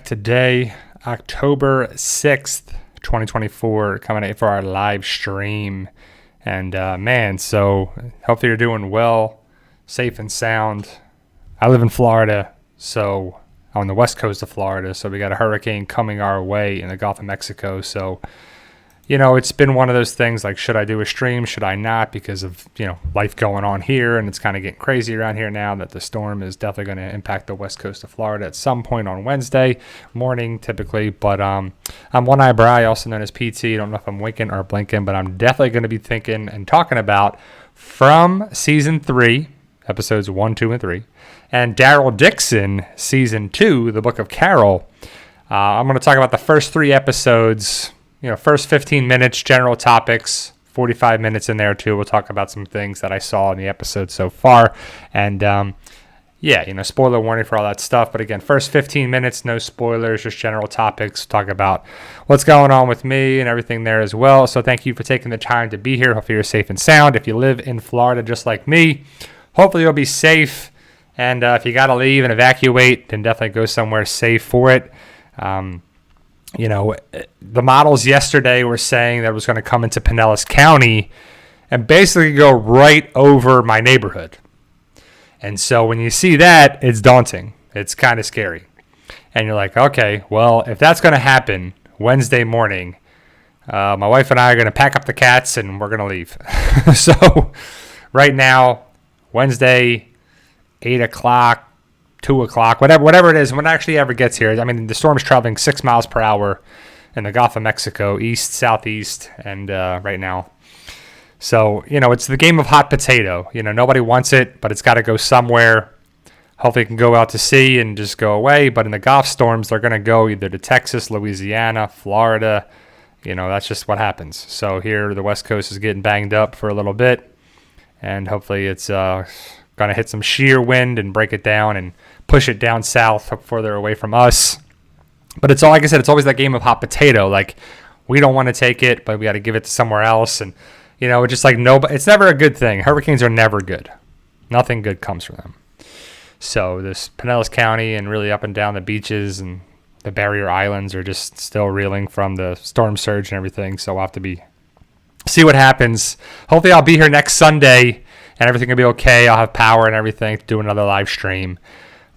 today, October 6th, 2024, coming out for our live stream. And so hopefully you're doing well, safe and sound. I live in Florida, so on the west coast of Florida, so we got a hurricane coming our way in the Gulf of Mexico. So, it's been one of those things like, should I do a stream? Should I not? Because of, life going on here, and it's kind of getting crazy around here now that the storm is definitely going to impact the west coast of Florida at some point on Wednesday morning, typically. But I'm One Eye Bri, also known as PT. I don't know if I'm winking or blinking, but I'm definitely going to be thinking and talking about From Season 3, Episodes 1, 2, and 3, and DARYL DIXON, Season 2, The Book of Carol. I'm going to talk about the first 3 episodes. First 15 minutes, general topics, 45 minutes in there too. We'll talk about some things that I saw in the episode so far. And spoiler warning for all that stuff. But again, first 15 minutes, no spoilers, just general topics. Talk about what's going on with me and everything there as well. So thank you for taking the time to be here. Hopefully you're safe and sound. If you live in Florida just like me, hopefully you'll be safe. And if you got to leave and evacuate, then definitely go somewhere safe for it. The models yesterday were saying that it was going to come into Pinellas County and basically go right over my neighborhood. And so when you see that, it's daunting. It's kind of scary. And you're like, okay, well, if that's going to happen Wednesday morning, my wife and I are going to pack up the cats and we're going to leave. So right now, Wednesday, 8 o'clock, 2 o'clock, whatever it is, when it actually ever gets here. I mean, the storm is traveling 6 miles per hour in the Gulf of Mexico, east, southeast, and right now. So, it's the game of hot potato. Nobody wants it, but it's got to go somewhere. Hopefully it can go out to sea and just go away. But in the Gulf storms, they're going to go either to Texas, Louisiana, Florida. That's just what happens. So here, the West Coast is getting banged up for a little bit. And hopefully it's going to hit some shear wind and break it down and push it down south further away from us. But it's all, like I said, it's always that game of hot potato. Like, we don't want to take it, but we got to give it to somewhere else. And, it's just like nobody. It's never a good thing. Hurricanes are never good. Nothing good comes from them. So this Pinellas County and really up and down the beaches and the barrier islands are just still reeling from the storm surge and everything. So we'll have to see what happens. Hopefully I'll be here next Sunday and everything will be okay. I'll have power and everything to do another live stream.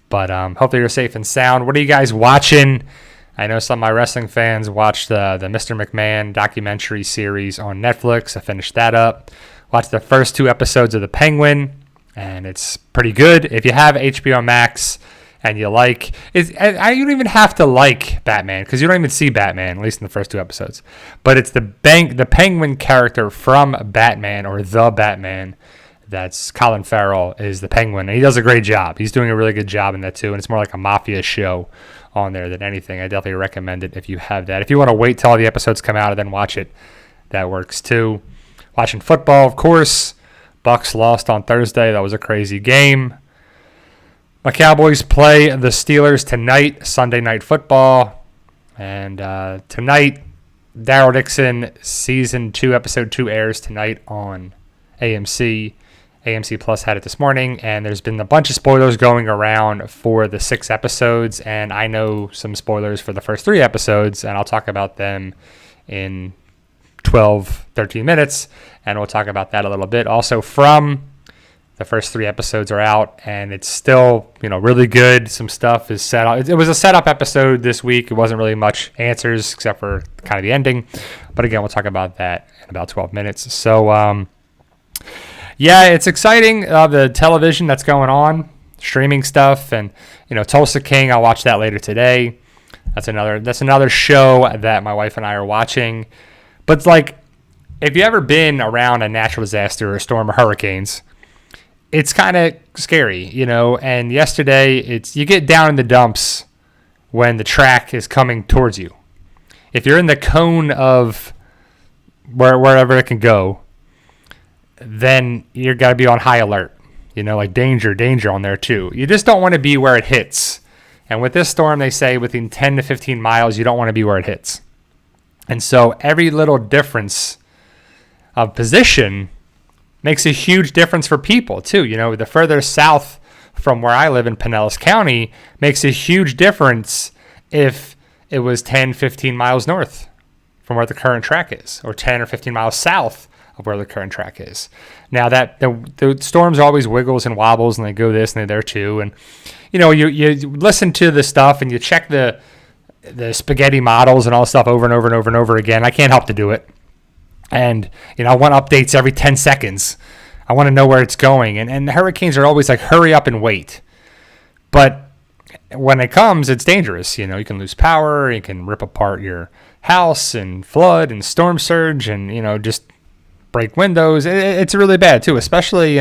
But hopefully you're safe and sound. What are you guys watching? I know some of my wrestling fans watched the Mr. McMahon documentary series on Netflix. I finished that up. Watched the first 2 episodes of The Penguin, and it's pretty good. If you have HBO Max and you like, you don't even have to like Batman because you don't even see Batman, at least in the first 2 episodes. But it's the Penguin character from Batman, or The Batman. That's Colin Farrell is the Penguin, and he does a great job. He's doing a really good job in that too, and it's more like a mafia show on there than anything. I definitely recommend it if you have that. If you want to wait till all the episodes come out and then watch it, that works too. Watching football, of course. Bucks lost on Thursday. That was a crazy game. My Cowboys play the Steelers tonight, Sunday Night Football. And tonight, DARYL DIXON Season 2, Episode 2 airs tonight on AMC. AMC Plus had it this morning, and there's been a bunch of spoilers going around for the 6 episodes, and I know some spoilers for the first 3 episodes, and I'll talk about them in 12, 13 minutes, and we'll talk about that a little bit. Also, From the first 3 episodes are out, and it's still, really good. Some stuff is set up. It was a setup episode this week. It wasn't really much answers except for kind of the ending, but again, we'll talk about that in about 12 minutes. So, yeah, it's exciting, the television that's going on, streaming stuff, and, Tulsa King, I'll watch that later today. That's another show that my wife and I are watching. But it's like, if you ever been around a natural disaster or a storm or hurricanes, it's kind of scary, and yesterday, you get down in the dumps when the track is coming towards you. If you're in the cone of wherever it can go, then you got to be on high alert, like danger on there too. You just don't want to be where it hits. And with this storm, they say within 10 to 15 miles, you don't want to be where it hits. And so every little difference of position makes a huge difference for people too. The further south from where I live in Pinellas County makes a huge difference if it was 10, 15 miles north from where the current track is, or 10 or 15 miles south of where the current track is. Now that the storms always wiggles and wobbles, and they go this and they there too. And you listen to the stuff and you check the spaghetti models and all stuff over and over and over and over again. I can't help to do it. And I want updates every 10 seconds. I want to know where it's going. And the hurricanes are always like, hurry up and wait. But when it comes, it's dangerous. You can lose power. You can rip apart your house and flood and storm surge and, just break windows. It's really bad too, especially,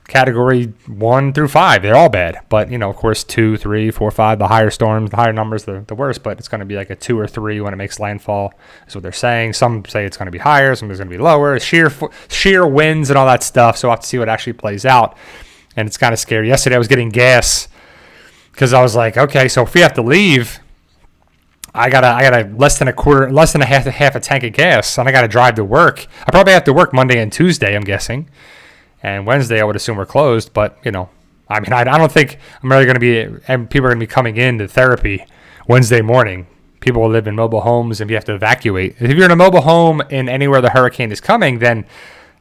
category 1 through 5. They're all bad. But, of course, 2, 3, 4, 5, the higher storms, the higher numbers, the worse. But it's going to be like a 2 or 3 when it makes landfall, is what they're saying. Some say it's going to be higher. Some is going to be lower. Sheer winds and all that stuff. So we'll have to see what actually plays out. And it's kind of scary. Yesterday I was getting gas because I was like, okay, so if we have to leave, I gotta less than a half a tank of gas, and I gotta drive to work. I probably have to work Monday and Tuesday, I'm guessing, and Wednesday I would assume we're closed. But I don't think I'm really gonna be, and people are gonna be coming into therapy Wednesday morning. People will live in mobile homes and you have to evacuate. If you're in a mobile home in anywhere the hurricane is coming, then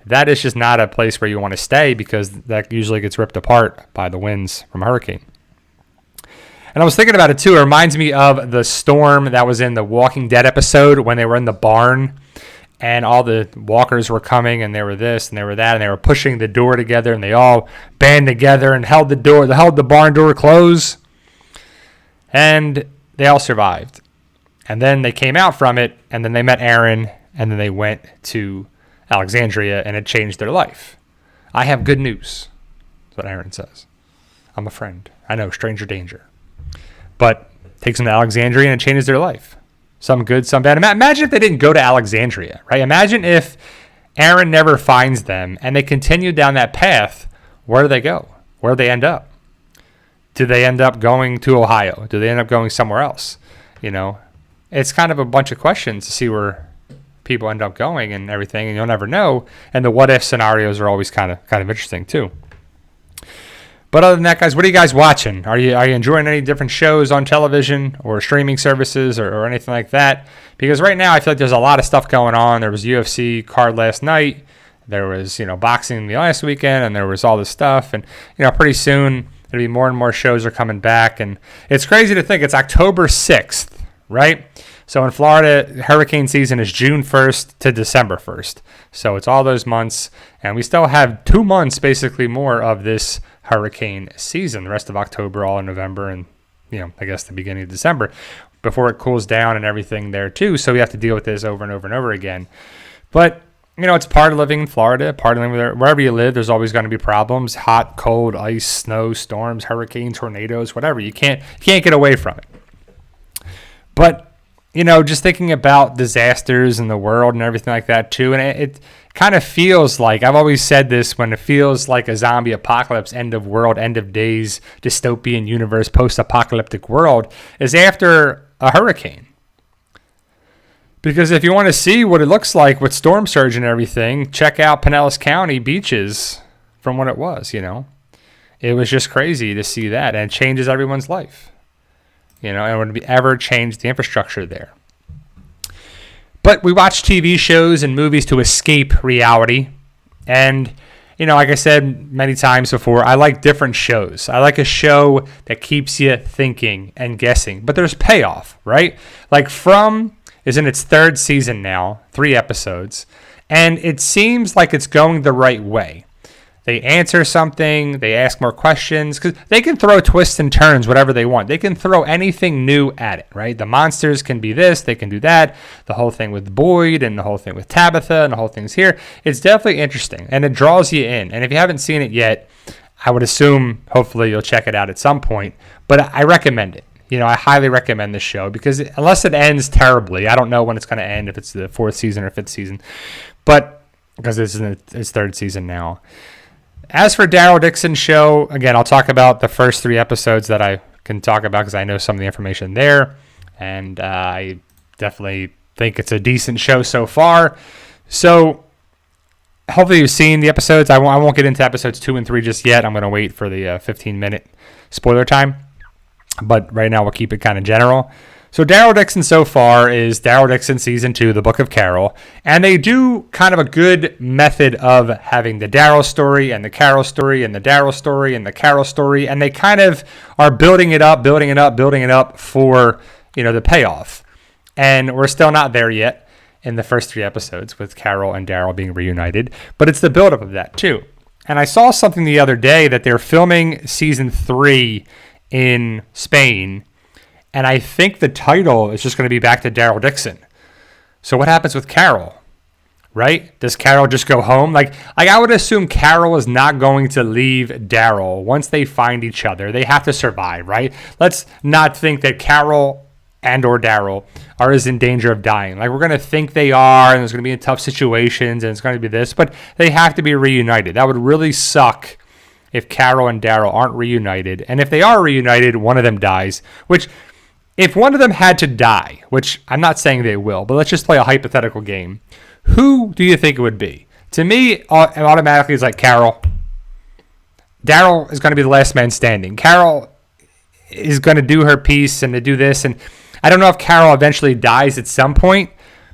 that is just not a place where you want to stay, because that usually gets ripped apart by the winds from a hurricane. And I was thinking about it too. It reminds me of the storm that was in the Walking Dead episode when they were in the barn and all the walkers were coming and they were this and they were that and they were pushing the door together and they all band together and held the barn door closed, and they all survived. And then they came out from it, and then they met Aaron, and then they went to Alexandria, and it changed their life. I have good news. That's what Aaron says. I'm a friend. I know, stranger danger. But takes them to Alexandria and it changes their life. Some good, some bad. Imagine if they didn't go to Alexandria, right? Imagine if Aaron never finds them and they continue down that path. Where do they go? Where do they end up? Do they end up going to Ohio? Do they end up going somewhere else? It's kind of a bunch of questions to see where people end up going and everything, and you'll never know. And the what if scenarios are always kind of interesting too. But other than that, guys, what are you guys watching? Are you enjoying any different shows on television or streaming services or anything like that? Because right now I feel like there's a lot of stuff going on. There was UFC card last night. There was, boxing the last weekend, and there was all this stuff. And, pretty soon there'll be more and more shows are coming back. And it's crazy to think it's October 6th, right? So in Florida, hurricane season is June 1st to December 1st. So it's all those months. And we still have 2 months basically more of this hurricane season. The rest of October, all in November, and I guess the beginning of December before it cools down and everything there too. So we have to deal with this over and over and over again. But it's part of living in Florida, part of living wherever you live. There's always going to be problems: hot, cold, ice, snow, storms, hurricanes, tornadoes, whatever. You can't get away from it. But just thinking about disasters in the world and everything like that too, and it kind of feels like, I've always said this, when it feels like a zombie apocalypse, end of world, end of days, dystopian universe, post-apocalyptic world, is after a hurricane. Because if you want to see what it looks like with storm surge and everything, check out Pinellas County beaches from what it was, It was just crazy to see that, and it changes everyone's life. And would it ever change the infrastructure there? But we watch TV shows and movies to escape reality. And, like I said many times before, I like different shows. I like a show that keeps you thinking and guessing. But there's payoff, right? Like From is in its 3rd season now, 3 episodes. And it seems like it's going the right way. They answer something, they ask more questions, because they can throw twists and turns, whatever they want. They can throw anything new at it, right? The monsters can be this, they can do that. The whole thing with Boyd and the whole thing with Tabitha and the whole thing's here. It's definitely interesting, and it draws you in. And if you haven't seen it yet, I would assume, hopefully, you'll check it out at some point. But I recommend it. I highly recommend this show, because unless it ends terribly, I don't know when it's going to end, if it's the 4th season or 5th season, but because this is its 3rd season now. As for DARYL Dixon show, again, I'll talk about the first 3 episodes that I can talk about, because I know some of the information there, and I definitely think it's a decent show so far. So hopefully you've seen the episodes. I won't get into episodes 2 and 3 just yet. I'm going to wait for the 15-minute spoiler time. but right now we'll keep it kind of general. So DARYL DIXON so far is DARYL DIXON Season 2, The Book of Carol. And they do kind of a good method of having the Daryl story and the Carol story and the Daryl story and the Carol story. And they kind of are building it up for, the payoff. And we're still not there yet in the first 3 episodes with Carol and Daryl being reunited. But it's the buildup of that too. And I saw something the other day that they're filming Season 3 in Spain. And I think the title is just going to be back to DARYL DIXON. So what happens with Carol, right? Does Carol just go home? Like I would assume Carol is not going to leave Daryl once they find each other. They have to survive, right? Let's not think that Carol and or Daryl are in danger of dying. Like we're going to think they are, and there's going to be in tough situations, and it's going to be this, but they have to be reunited. That would really suck if Carol and Daryl aren't reunited. And if they are reunited, one of them dies, which... If one of them had to die, which I'm not saying they will, but let's just play a hypothetical game, who do you think it would be? To me, automatically it's like Carol. Daryl is going to be the last man standing. Carol is going to do her piece and to do this. And I don't know if Carol eventually dies at some point,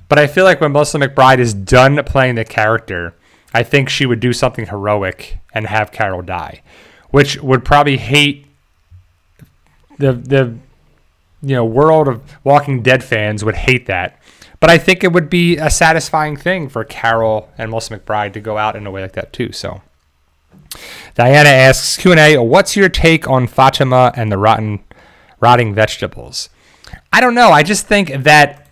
but I feel like when Melissa McBride is done playing the character, I think she would do something heroic and have Carol die, which would probably hate the world of Walking Dead fans would hate that. But I think it would be a satisfying thing for Carol and Melissa McBride to go out in a way like that too. So Diana asks, Q&A, what's your take on Fatima and the rotting vegetables? I don't know. I just think that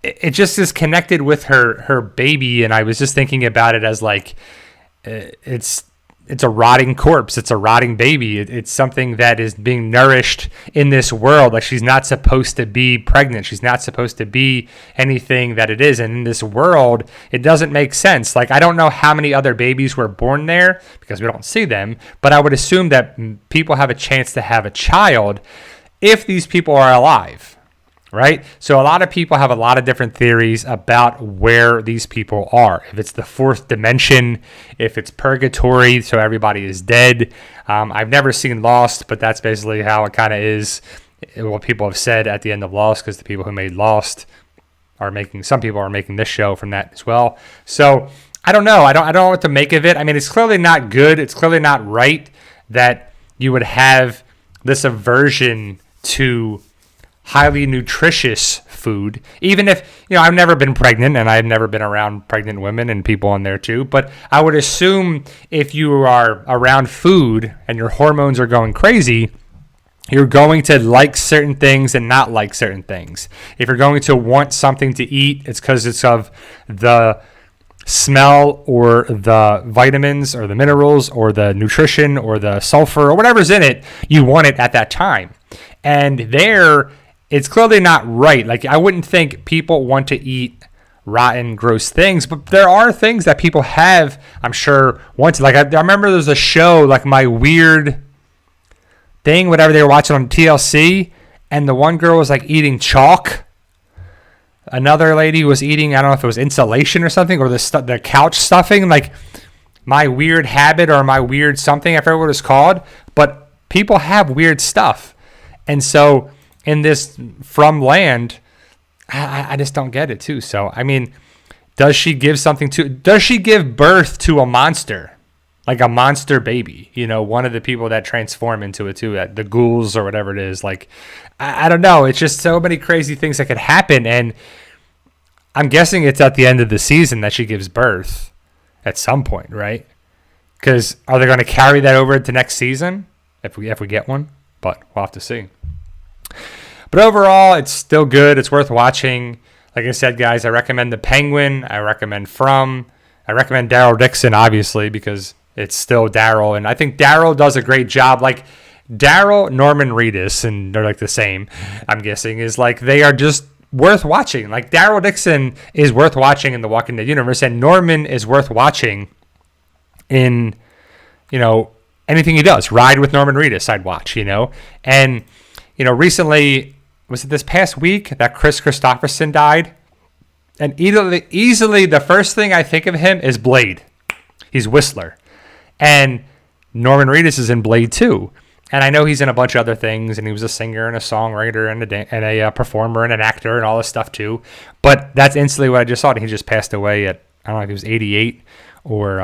it just is connected with her baby. And I was just thinking about it as like, it's a rotting corpse. It's a rotting baby. It's something that is being nourished in this world. Like she's not supposed to be pregnant. She's not supposed to be anything that it is. And in this world, it doesn't make sense. Like I don't know how many other babies were born there because we don't see them. But I would assume that people have a chance to have a child if these people are alive. Right? So a lot of people have a lot of different theories about where these people are. If it's the 4th dimension, if it's purgatory, so everybody is dead. I've never seen Lost, but that's basically how it kind of is. What people have said at the end of Lost, because the people who made Lost some people are making this show from that as well. So I don't know. I don't know what to make of it. I mean, it's clearly not good. It's clearly not right that you would have this aversion to highly nutritious food, even if, I've never been pregnant and I've never been around pregnant women and people in there too, but I would assume if you are around food and your hormones are going crazy, you're going to like certain things and not like certain things. If you're going to want something to eat, it's because it's of the smell or the vitamins or the minerals or the nutrition or the sulfur or whatever's in it, you want it at that time. And it's clearly not right. Like I wouldn't think people want to eat rotten, gross things, but there are things that people have, I'm sure, want to. Like I remember there's a show, like My Weird Thing, whatever they were watching on TLC, and the one girl was like eating chalk. Another lady was eating, I don't know if it was insulation or something, or the couch stuffing, like My Weird Habit or My Weird something, I forget what it's called, but people have weird stuff. And so in this From Land, I just don't get it too. So, I mean, does she give birth to a monster? Like a monster baby? One of the people that transform into it too, the ghouls or whatever it is. Like, I don't know. It's just so many crazy things that could happen. And I'm guessing it's at the end of the season that she gives birth at some point, right? Because are they going to carry that over into next season if we get one? But we'll have to see. But overall, it's still good. It's worth watching. Like I said, guys, I recommend The Penguin. I recommend I recommend DARYL DIXON, obviously, because it's still Daryl. And I think Daryl does a great job. Like, Daryl, Norman Reedus, and they're like the same, I'm guessing, is like they are just worth watching. Like, DARYL DIXON is worth watching in the Walking Dead universe, and Norman is worth watching in, anything he does. Ride with Norman Reedus, I'd watch, And, recently, was it this past week that Chris Christopherson died? And easily the first thing I think of him is Blade. He's Whistler. And Norman Reedus is in Blade too. And I know he's in a bunch of other things, and he was a singer and a songwriter and a performer and an actor and all this stuff too. But that's instantly what I just saw. And he just passed away at, I don't know if he was 88 or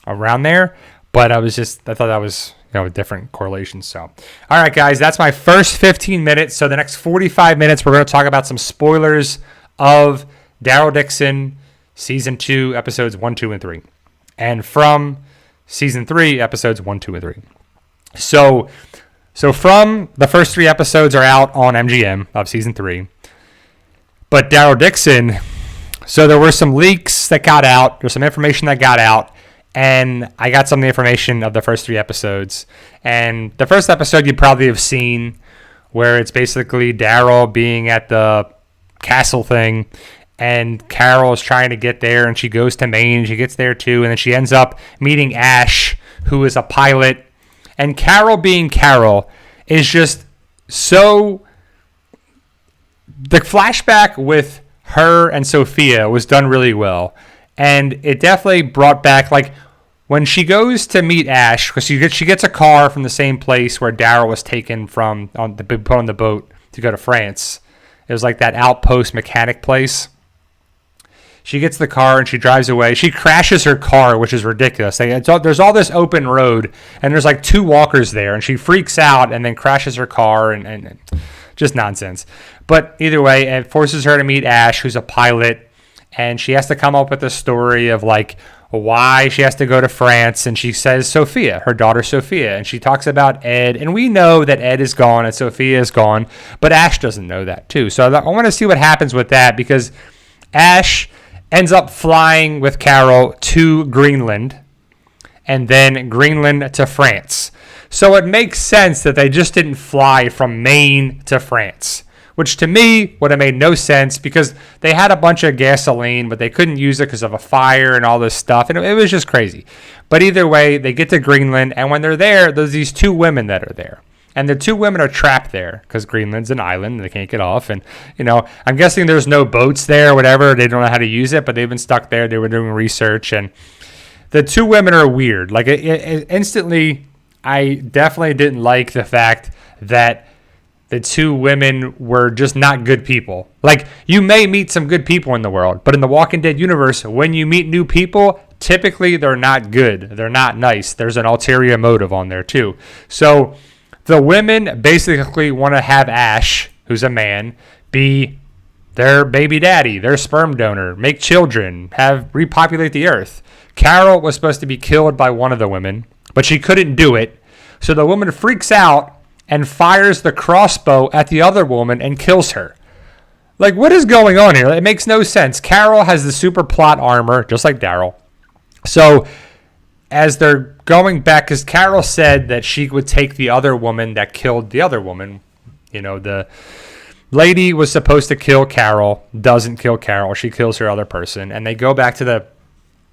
around there. But I thought that was, a different correlation. So, all right, guys, that's my first 15 minutes. So the next 45 minutes, we're going to talk about some spoilers of Daryl Dixon, Season 2, Episodes 1, 2, and 3. And from Season 3, Episodes 1, 2, and 3. So from the first 3 episodes are out on MGM of Season 3. But Daryl Dixon, so there were some leaks that got out. There's some information that got out. And I got some of the information of the first 3 episodes. And the first episode you probably have seen, where it's basically Daryl being at the castle thing, and Carol is trying to get there, and she goes to Maine. She gets there too, and then she ends up meeting Ash, who is a pilot. And Carol being Carol is just so... The flashback with her and Sophia was done really well. And it definitely brought back, like, when she goes to meet Ash, because she gets a car from the same place where Daryl was taken from, put on the boat to go to France. It was like that outpost mechanic place. She gets the car and she drives away. She crashes her car, which is ridiculous. There's all this open road, and there's like 2 walkers there, and she freaks out and then crashes her car, and just nonsense. But either way, it forces her to meet Ash, who's a pilot. And she has to come up with a story of, like, why she has to go to France. And she says Sophia, her daughter Sophia. And she talks about Ed. And we know that Ed is gone and Sophia is gone. But Ash doesn't know that, too. So I want to see what happens with that, because Ash ends up flying with Carol to Greenland. And then Greenland to France. So it makes sense that they just didn't fly from Maine to France, which to me would have made no sense, because they had a bunch of gasoline, but they couldn't use it because of a fire and all this stuff. And it was just crazy. But either way, they get to Greenland. And when they're there, there's these 2 women that are there. And the 2 women are trapped there because Greenland's an island and they can't get off. And, I'm guessing there's no boats there or whatever. They don't know how to use it, but they've been stuck there. They were doing research. And the 2 women are weird. Like, it instantly, I definitely didn't like the fact that the 2 women were just not good people. Like, you may meet some good people in the world, but in the Walking Dead universe, when you meet new people, typically they're not good. They're not nice. There's an ulterior motive on there too. So the women basically want to have Ash, who's a man, be their baby daddy, their sperm donor, make children, repopulate the earth. Carol was supposed to be killed by one of the women, but she couldn't do it. So the woman freaks out and fires the crossbow at the other woman and kills her. Like, what is going on here? It makes no sense. Carol has the super plot armor, just like Daryl. So as they're going back, because Carol said that she would take the other woman that killed the other woman. The lady was supposed to kill Carol, doesn't kill Carol. She kills her other person. And they go back to the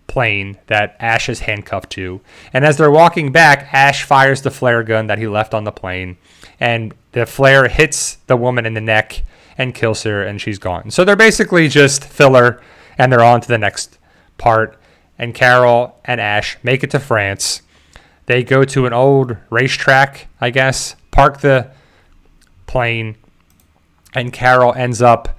plane that Ash is handcuffed to. And as they're walking back, Ash fires the flare gun that he left on the plane. And the flare hits the woman in the neck and kills her, and she's gone. So they're basically just filler, and they're on to the next part. And Carol and Ash make it to France. They go to an old racetrack, I guess, park the plane, and Carol ends up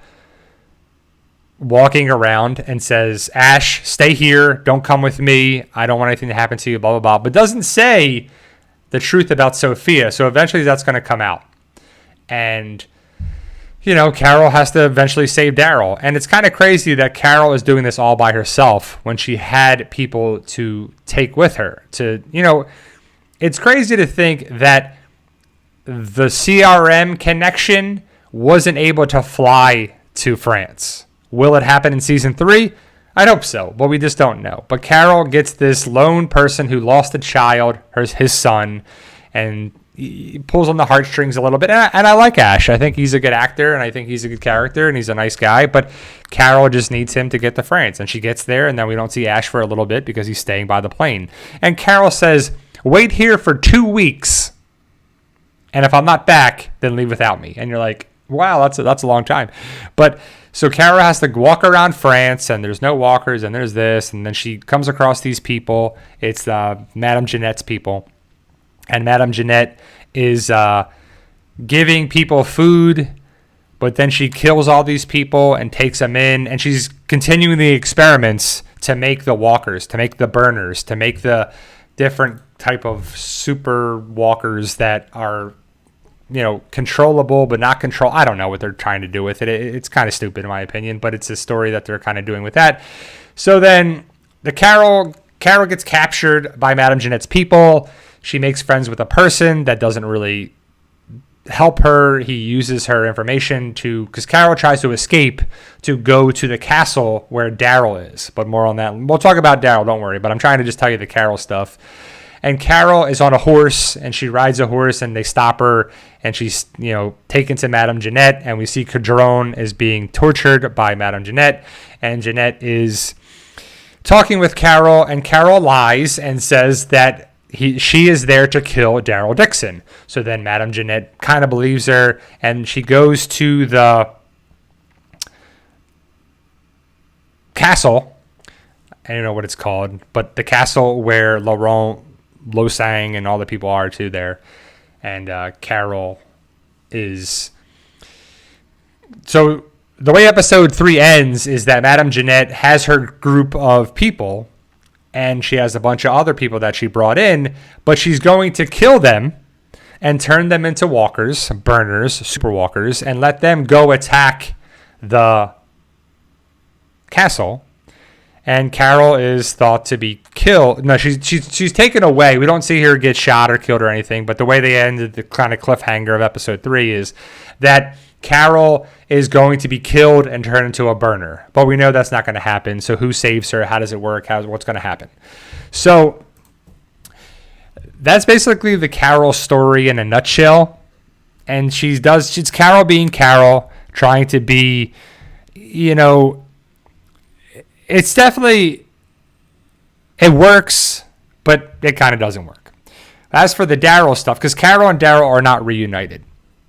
walking around and says, Ash, stay here. Don't come with me. I don't want anything to happen to you, blah, blah, blah. But doesn't say the truth about Sophia. So eventually that's going to come out. And, Carol has to eventually save Daryl. And it's kind of crazy that Carol is doing this all by herself when she had people to take with her. It's crazy to think that the CRM connection wasn't able to fly to France. Will it happen in Season 3? I'd hope so, but we just don't know. But Carol gets this lone person who lost a child, his son, and he pulls on the heartstrings a little bit. And I like Ash. I think he's a good actor, and I think he's a good character, and he's a nice guy. But Carol just needs him to get to France. And she gets there, and then we don't see Ash for a little bit because he's staying by the plane. And Carol says, wait here for 2 weeks, and if I'm not back, then leave without me. And you're like, wow, that's a long time. But so Carol has to walk around France, and there's no walkers, and there's this, and then she comes across these people. It's Madame Jeanette's people. And Madame Jeanette is giving people food, but then she kills all these people and takes them in, and she's continuing the experiments to make the walkers, to make the burners, to make the different type of super walkers that are, controllable but not control. I don't know what they're trying to do with it. It's kind of stupid in my opinion, but it's a story that they're kind of doing with that. So then Carol gets captured by Madame Jeanette's people. She makes friends with a person that doesn't really help her. He uses her information because Carol tries to escape to go to the castle where DARYL is, but more on that. We'll talk about DARYL, don't worry, but I'm trying to just tell you the Carol stuff. And Carol is on a horse, and she rides a horse, and they stop her, and she's, taken to Madame Jeanette, and we see Cadron is being tortured by Madame Jeanette, and Jeanette is talking with Carol, and Carol lies and says that she is there to kill DARYL Dixon. So then Madame Jeanette kind of believes her, and she goes to the castle. I don't know what it's called, but the castle where Laurent, Losang, and all the people are too there. And Carol is... So the way episode 3 ends is that Madame Jeanette has her group of people, and she has a bunch of other people that she brought in, but she's going to kill them and turn them into walkers, burners, super walkers, and let them go attack the castle. And Carol is thought to be killed. No, she's taken away. We don't see her get shot or killed or anything, but the way they ended the kind of cliffhanger of episode 3 is that Carol is going to be killed and turned into a burner. But we know that's not going to happen. So who saves her? How does it work? What's going to happen? So that's basically the Carol story in a nutshell. And she's Carol being Carol, trying to be, it's definitely, it works, but it kind of doesn't work. As for the DARYL stuff, because Carol and DARYL are not reunited.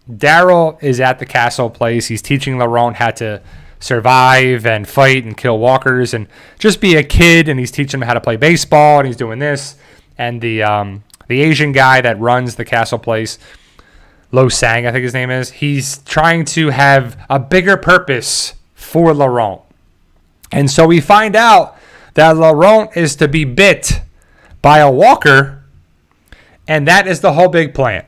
DARYL is at the castle place. He's teaching Laurent how to survive and fight and kill walkers and just be a kid, and he's teaching him how to play baseball, and he's doing this. And the Asian guy that runs the castle place, Losang, I think his name is, he's trying to have a bigger purpose for Laurent. And so we find out that Laurent is to be bit by a walker, and that is the whole big plan.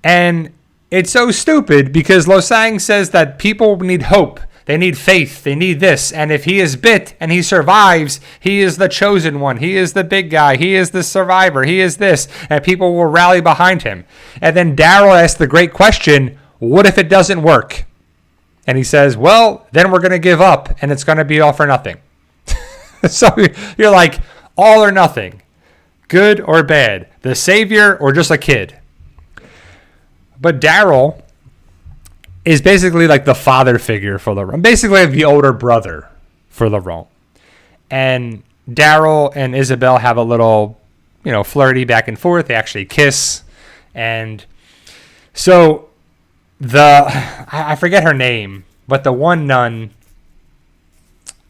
And it's so stupid because Losang says that people need hope. They need faith. They need this. And if he is bit and he survives, he is the chosen one. He is the big guy. He is the survivor. He is this. And people will rally behind him. And then DARYL asks the great question, what if it doesn't work? And he says, well, then we're going to give up and it's going to be all for nothing. So you're like, all or nothing, good or bad, the savior or just a kid. But DARYL is basically like the father figure for Laurent, basically like the older brother for Laurent. And DARYL and Isabelle have a little, flirty back and forth. They actually kiss. And so I forget her name, but the one nun,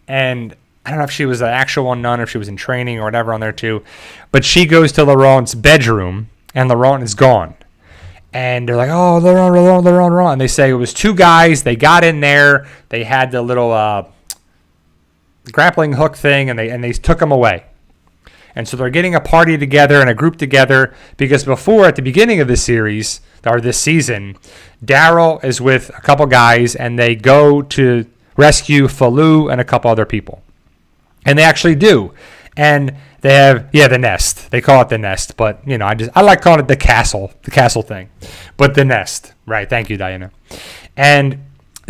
and I don't know if she was an actual nun or if she was in training or whatever on there too, but she goes to Laurent's bedroom and Laurent is gone. And they're like, oh, Laurent. And they say it was two guys. They got in there. They had the little grappling hook thing, and they took him away. And so they're getting a party together and a group together because before, at the beginning of this series, or this season, DARYL is with a couple guys, and they go to rescue Falou and a couple other people. And they actually do. And they have, the nest. They call it the nest, but, I like calling it the castle thing. But the nest. Right, thank you, Diana. And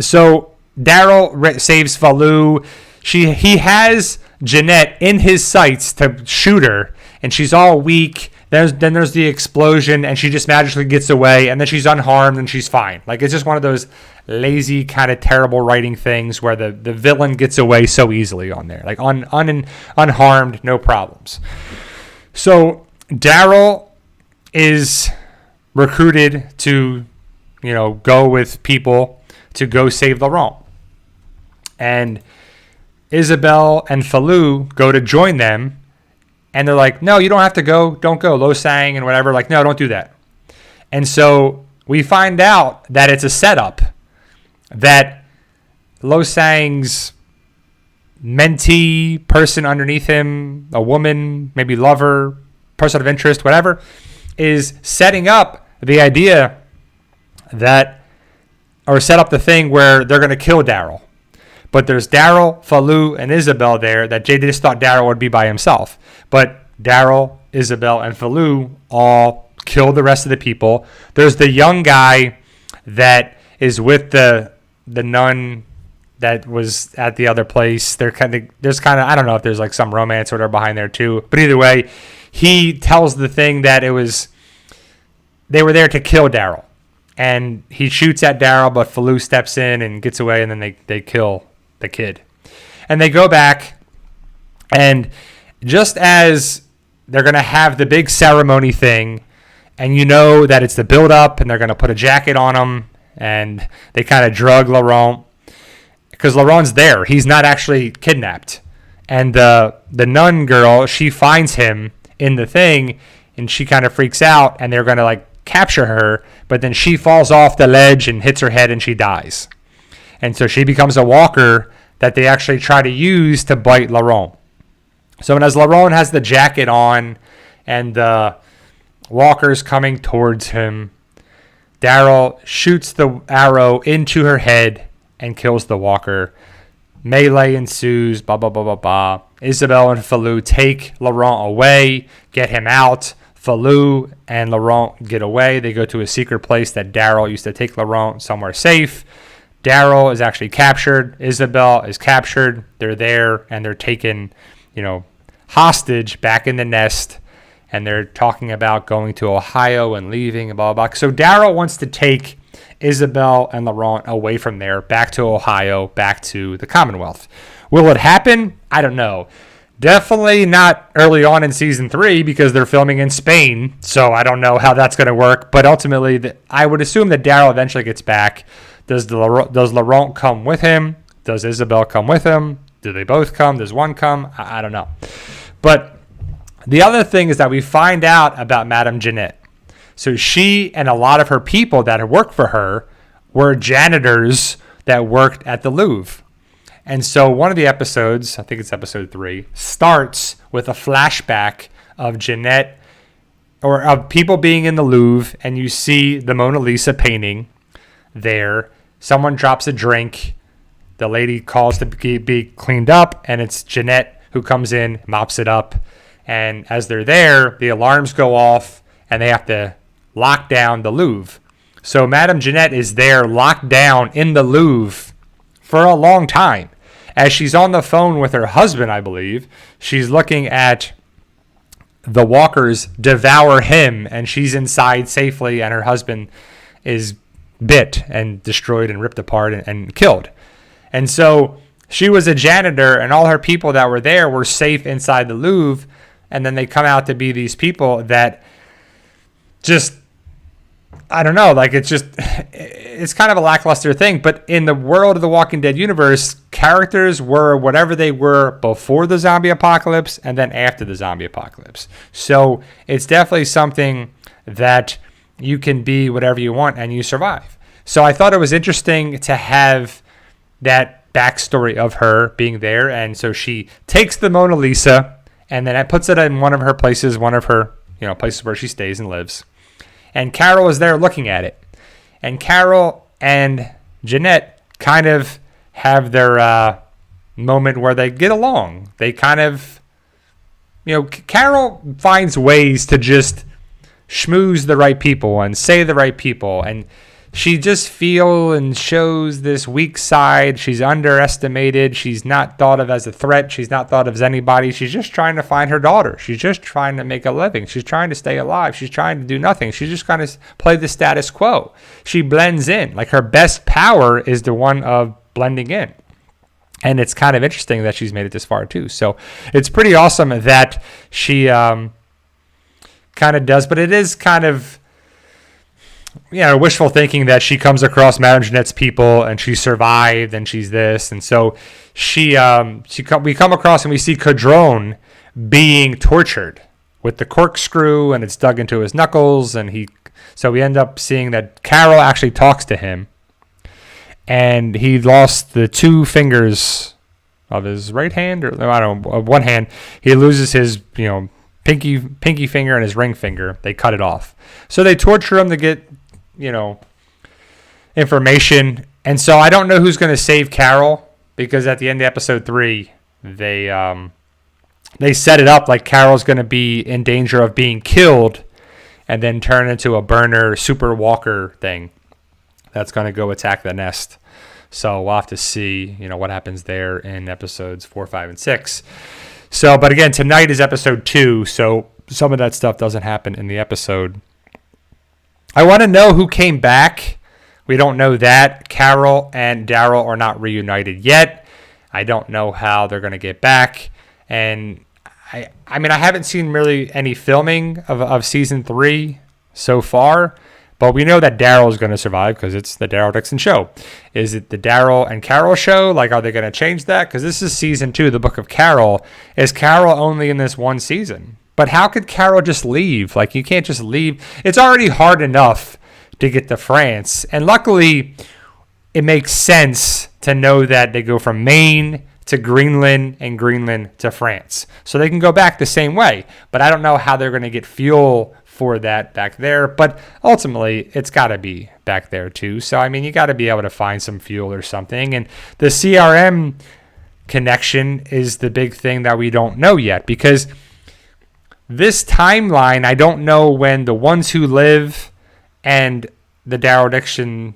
so DARYL saves Falou. He has Jeanette in his sights to shoot her, and she's all weak. Then there's the explosion, and she just magically gets away, and then she's unharmed, and she's fine. Like, it's just one of those lazy, kind of terrible writing things where the villain gets away so easily on there. Like, unharmed, no problems. So DARYL is recruited to, go with people to go save Laurent. And Isabelle and Falou go to join them And they're like, no, you don't have to go. Don't go. Losang and whatever. Like, no, don't do that. And so we find out that it's a setup, that Losang's mentee, person underneath him, a woman, maybe lover, person of interest, whatever, is setting up the idea that, or set up the thing where they're going to kill Daryl. But there's Daryl, Falou, and Isabel there that Jay just thought Daryl would be by himself. But Daryl, Isabel, and Falou all kill the rest of the people. There's the young guy that is with the nun that was at the other place. There's kind of, I don't know if there's like some romance or whatever behind there too. But either way, he tells the thing that they were there to kill Daryl. And he shoots at Daryl, but Falou steps in and gets away, and then they kill the kid. And they go back, and just as they're going to have the big ceremony thing, and you know that it's the build-up, and they're going to put a jacket on him, and they kind of drug Laurent, because Laurent's there. He's not actually kidnapped. And the nun girl, she finds him in the thing, and she kind of freaks out, and they're going to like capture her, but then she falls off the ledge and hits her head, and she dies. And so she becomes a walker that they actually try to use to bite Laurent. So as Laurent has the jacket on and the walker's coming towards him, Daryl shoots the arrow into her head and kills the walker. Melee ensues, blah, blah, blah, blah, blah. Isabel and Falou take Laurent away, get him out. Falou and Laurent get away. They go to a secret place that Daryl used to take Laurent somewhere safe. Daryl is actually captured. Isabel is captured. They're there, and they're taken, hostage back in the nest. And they're talking about going to Ohio and leaving and blah, blah, blah. So Daryl wants to take Isabel and Laurent away from there, back to Ohio, back to the Commonwealth. Will it happen? I don't know. Definitely not early on in season 3 because they're filming in Spain. So I don't know how that's going to work. But ultimately, I would assume that Daryl eventually gets back. Does Laurent come with him? Does Isabel come with him? Do they both come? Does one come? I don't know. But the other thing is that we find out about Madame Jeanette. So she and a lot of her people that worked for her were janitors that worked at the Louvre. And so one of the episodes, I think it's episode 3, starts with a flashback of Jeanette, or of people being in the Louvre, and you see the Mona Lisa painting there. Someone drops a drink. The lady calls to be cleaned up, and it's Jeanette who comes in, mops it up. And as they're there, the alarms go off, and they have to lock down the Louvre. So Madame Jeanette is there locked down in the Louvre for a long time. As she's on the phone with her husband, I believe, she's looking at the walkers devour him, and she's inside safely, and her husband is bit and destroyed and ripped apart and killed. And so she was a janitor, and all her people that were there were safe inside the Louvre, and then they come out to be these people that just, I don't know, like it's kind of a lackluster thing. But in the world of the Walking Dead universe, characters were whatever they were before the zombie apocalypse and then after the zombie apocalypse. So it's definitely something that you can be whatever you want and you survive. So I thought it was interesting to have that backstory of her being there. And so she takes the Mona Lisa and then puts it in one of her places places where she stays and lives. And Carol is there looking at it. And Carol and Jeanette kind of have their moment where they get along. They kind of, Carol finds ways to just schmooze the right people and say the right people. And she just feels and shows this weak side. She's underestimated. She's not thought of as a threat. She's not thought of as anybody. She's just trying to find her daughter. She's just trying to make a living. She's trying to stay alive. She's trying to do nothing. She's just going to play the status quo. She blends in. Like, her best power is the one of blending in. And it's kind of interesting that she's made it this far too. So it's pretty awesome that she kind of does. But it is kind of, wishful thinking that she comes across Madame Jeanette's people and she survived and she's this. And so we come across and we see Cadron being tortured with the corkscrew, and it's dug into his knuckles, and so we end up seeing that Carol actually talks to him, and he lost the 2 fingers of his right hand, or I don't know, one hand. He loses his, pinky finger and his ring finger. They cut it off. So they torture him to get, information. And so I don't know who's going to save Carol, because at the end of episode 3, they set it up like Carol's going to be in danger of being killed and then turn into a burner super walker thing that's going to go attack the nest. So we'll have to see, what happens there in episodes 4, 5, and 6. So, but again, tonight is episode 2, so some of that stuff doesn't happen in the episode. I want to know who came back. We don't know that. Carol and Daryl are not reunited yet. I don't know how they're going to get back. And I haven't seen really any filming of season 3 so far. But we know that Daryl is going to survive because it's the Daryl Dixon show. Is it the Daryl and Carol show? Like, are they going to change that? Because this is season 2, the Book of Carol. Is Carol only in this one season? But how could Carol just leave? Like, you can't just leave. It's already hard enough to get to France. And luckily, it makes sense to know that they go from Maine to Greenland and Greenland to France. So they can go back the same way. But I don't know how they're going to get fuel for that back there, but ultimately it's got to be back there too. So you got to be able to find some fuel or something, and the CRM connection is the big thing that we don't know yet, because this timeline, I don't know when the Ones Who Live and the Daryl Dixon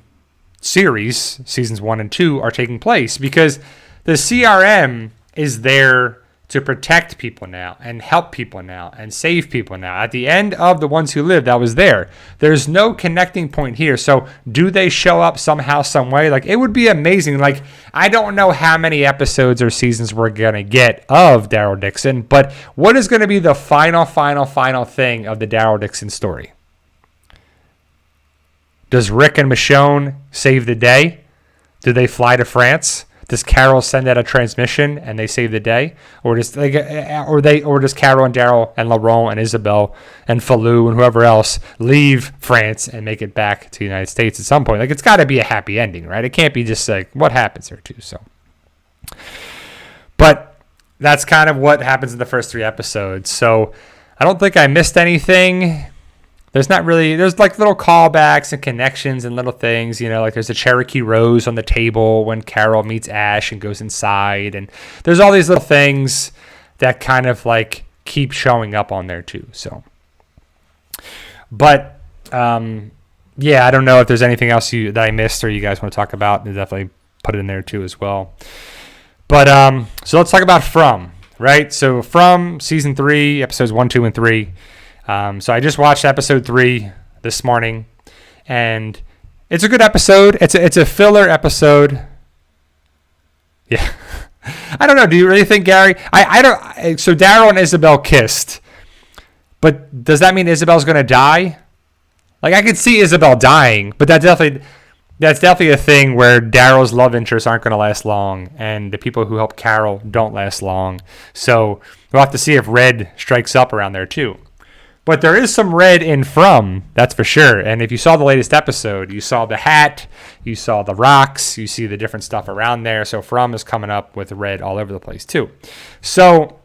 series, seasons 1 and 2, are taking place, because the CRM is there to protect people now and help people now and save people now. At the end of the Ones Who Live, that was there. There's no connecting point here. So do they show up somehow, some way? Like, it would be amazing. Like, I don't know how many episodes or seasons we're going to get of Daryl Dixon, but what is going to be the final thing of the Daryl Dixon story? Does Rick and Michonne save the day? Do they fly to France? Does Carol send out a transmission and they save the day, or does Carol and Daryl and Laurent and Isabel and Falou and whoever else leave France and make it back to the United States at some point? Like, it's got to be a happy ending, right? It can't be just like what happens there too. So, but that's kind of what happens in the first 3 episodes. So I don't think I missed anything. There's like little callbacks and connections and little things, like there's a Cherokee rose on the table when Carol meets Ash and goes inside. And there's all these little things that kind of like keep showing up on there too. So, but, yeah, I don't know if there's anything else that I missed or you guys want to talk about. Definitely put it in there too as well. But, so let's talk about From, right? So From season 3, episodes 1, 2, and 3. So I just watched episode 3 this morning, and it's a good episode. It's a filler episode. Yeah. I don't know. Do you really think, Gary? I don't. So Daryl and Isabel kissed, but does that mean Isabel's going to die? Like, I could see Isabel dying, but that's definitely a thing where Daryl's love interests aren't going to last long, and the people who help Carol don't last long. So we'll have to see if Red strikes up around there too. But there is some Red in From, that's for sure. And if you saw the latest episode, you saw the hat, you saw the rocks, you see the different stuff around there. So From is coming up with Red all over the place too. So